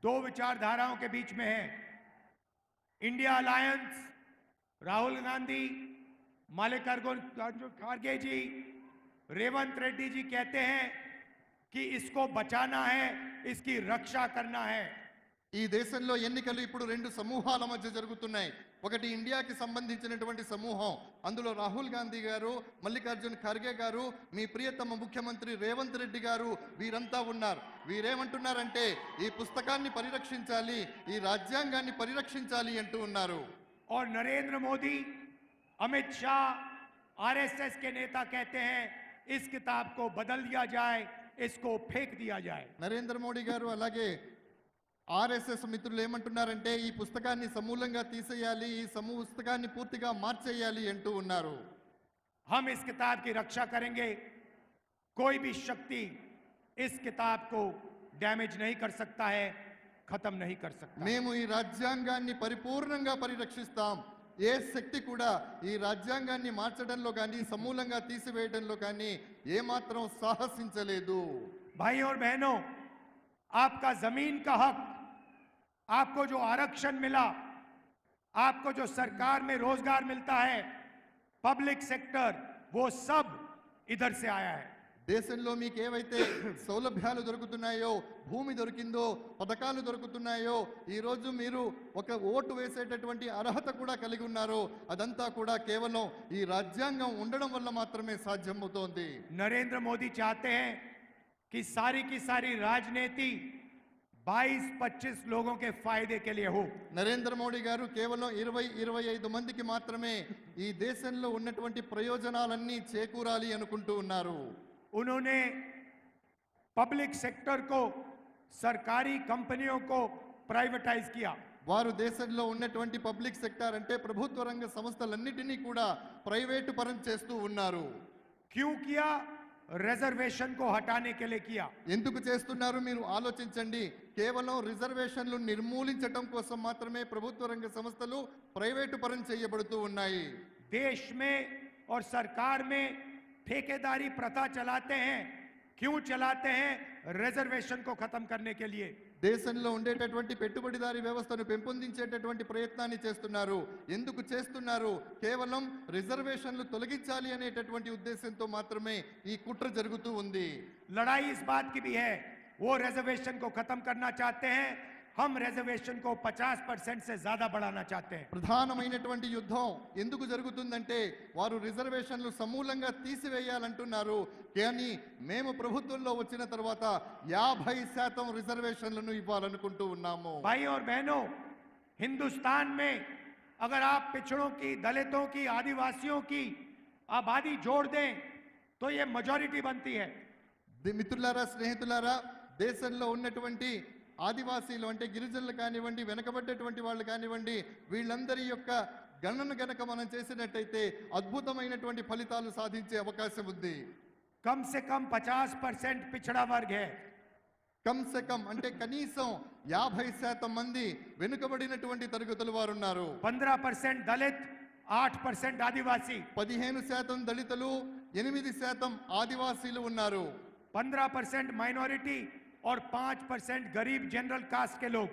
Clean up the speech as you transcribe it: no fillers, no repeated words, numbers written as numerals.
दो विचारधाराओं के बीच में है। इंडिया अलायंस, राहुल गांधी, मल्लिकार्जुन खड़गे जी, रेवंत रेड्डी जी कहते हैं कि इसको बचाना है, इसकी रक्षा करना है। ఈ దేశంలో ఎన్నికలు ఇప్పుడు రెండు సమూహాల మధ్య జరుగుతున్నాయి. ఒకటి ఇండియాకి సంబంధించినటువంటి సమూహం, అందులో రాహుల్ గాంధీ గారు, మల్లికార్జున్ ఖర్గే గారు, మీ ప్రియతమ ముఖ్యమంత్రి రేవంత్ రెడ్డి గారు, వీరంతా ఉన్నారు. వీరేమంటున్నారంటే ఈ పుస్తకాన్ని పరిరక్షించాలి, ఈ రాజ్యాంగాన్ని పరిరక్షించాలి అంటూ ఉన్నారు. और नरेंद्र मोदी, अमित शाह, आरएसएस के नेता कहते हैं इस किताब को बदल दिया जाए, इसको फेंक दिया जाए. నరేంద్ర మోడీ గారు అలాగే ఆర్ఎస్ఎస్ మిత్రులు ఏమంటున్నారంటే ఈ పుస్తకాన్ని సమూలంగా తీసేయాలి, ఈ పుస్తకాన్ని పూర్తిగా మార్చేయాలి అంటూ ఉన్నారు. हम इस किताब की रक्षा करेंगे, कोई भी शक्ति इस किताब को डैमेज नहीं कर सकता है, खत्म नहीं कर सकता. మేము ఈ రాజ్యాంగాన్ని పరిపూర్ణంగా పరిరక్షిస్తాం. ఏ శక్తి కూడా ఈ రాజ్యాంగాన్ని మార్చడంలో కానీ సమూలంగా తీసివేయడంలో కానీ ఏమాత్రం సాహసించలేదు. भाइयों और बहनों, आपका जमीन का हक, आपको जो आरक्षण मिला, आपको जो सरकार में रोजगार मिलता है, पब्लिक सेक्टर, वो सब इधर से आया है. దేశంలో మీకు ఏవైతే సౌలభ్యాలు దొరుకుతున్నాయో, భూమి దొరికిందో, పథకాలు దొరుకుతున్నాయో, ఈరోజు మీరు ఒక ఓటు వేసేటటువంటి అర్హత కూడా కలిగి ఉన్నారో, అదంతా కూడా కేవలం ఈ రాజ్యాంగం ఉండడం వల్ల మాత్రమే సాధ్యమవుతోంది. नरेंद्र मोदी चाहते हैं कि सारी की सारी राजनीति 22-25 लोगों के फायदे के लिए हो. నరేంద్ర మోడీ గారు కేవలం 20-25 మందికి మాత్రమే ఈ దేశంలో ఉన్నటువంటి ప్రయోజనాలన్నీ చేకూరాలి అనుకుంటూ ఉన్నారు. उन्होंने पब्लिक सेक्टर को, सरकारी कंपनियों को प्राइवेटाइज किया. వారు దేశంలో ఉన్నటువంటి పబ్లిక్ సెక్టార్ అంటే ప్రభుత్వ రంగ సంస్థలన్నిటినీ కూడా ప్రైవేటు పరం చేస్తూ ఉన్నారు. क्यों किया? रिजर्वेशन को हटाने के लिए किया. ఎందుకు చేస్తున్నారు మీరు ఆలోచించండి. కేవలం రిజర్వేషన్లు నిర్మూలించడం కోసం మాత్రమే ప్రభుత్వ రంగ సంస్థలు ప్రైవేటు పరం చేయబడుతూ ఉన్నాయి. देश में और सरकार में ठेकेदारी प्रथा चलाते हैं. क्यों चलाते हैं? रिजर्वेशन को खत्म करने के लिए. దేశంలో ఉండేటటువంటి పెట్టుబడిదారీ వ్యవస్థను పెంపొందించేటటువంటి ప్రయత్నాన్ని చేస్తున్నారు. ఎందుకు చేస్తున్నారు? కేవలం రిజర్వేషన్లు తొలగించాలి అనేటటువంటి ఉద్దేశంతో మాత్రమే ఈ కుట్ర జరుగుతూ ఉంది. लड़ाई इस बात की भी है, वो रिजर्वेशन को खत्म करना चाहते हैं, हम रिजर्वेशन को 50% से ज्यादा बढ़ाना चाहते हैं. ప్రధానమైనటువంటి యుద్ధం ఎందుకు జరుగుతుందంటే వారు రిజర్వేషన్లు సమూలంగా తీసివేయాలంటున్నారు. కానీ మేము ప్రభుత్వంలో వచ్చిన తర్వాత 50% రిజర్వేషన్లను ఇవ్వాలనుకుంటూ ఉన్నాము. भाई और बहनों, हिंदुस्तान में अगर आप पिछड़ों की, दलितों की, आदिवासियों की आबादी जोड़ दें तो ये मेजॉरिटी बनती है. మిత్రులారా, స్నేహితులారా, దేశంలో ఉన్నటువంటి ఆదివాసీలు అంటే గిరిజనులు కానివ్వండి, వెనకబడ్డటువంటి వాళ్ళు కానివ్వండి, వీళ్ళందరి యొక్క గణన గనక మనం చేసినట్టయితే అద్భుతమైనటువంటి ఫలితాలు సాధించే అవకాశం ఉంది. कम से कम 50% पिछड़ा वर्ग है. కమ్ సే కమ్ అంటే కనీసం 50% మంది వెనుకబడినటువంటి తరగతుల వారు ఉన్నారు. 15% दलित, 8% आदिवासी. 15% దళితులు, 8% ఆదివాసీలు ఉన్నారు. 15% माइनॉरिटी और 5% गरीब जनरल कास्ट के लोग.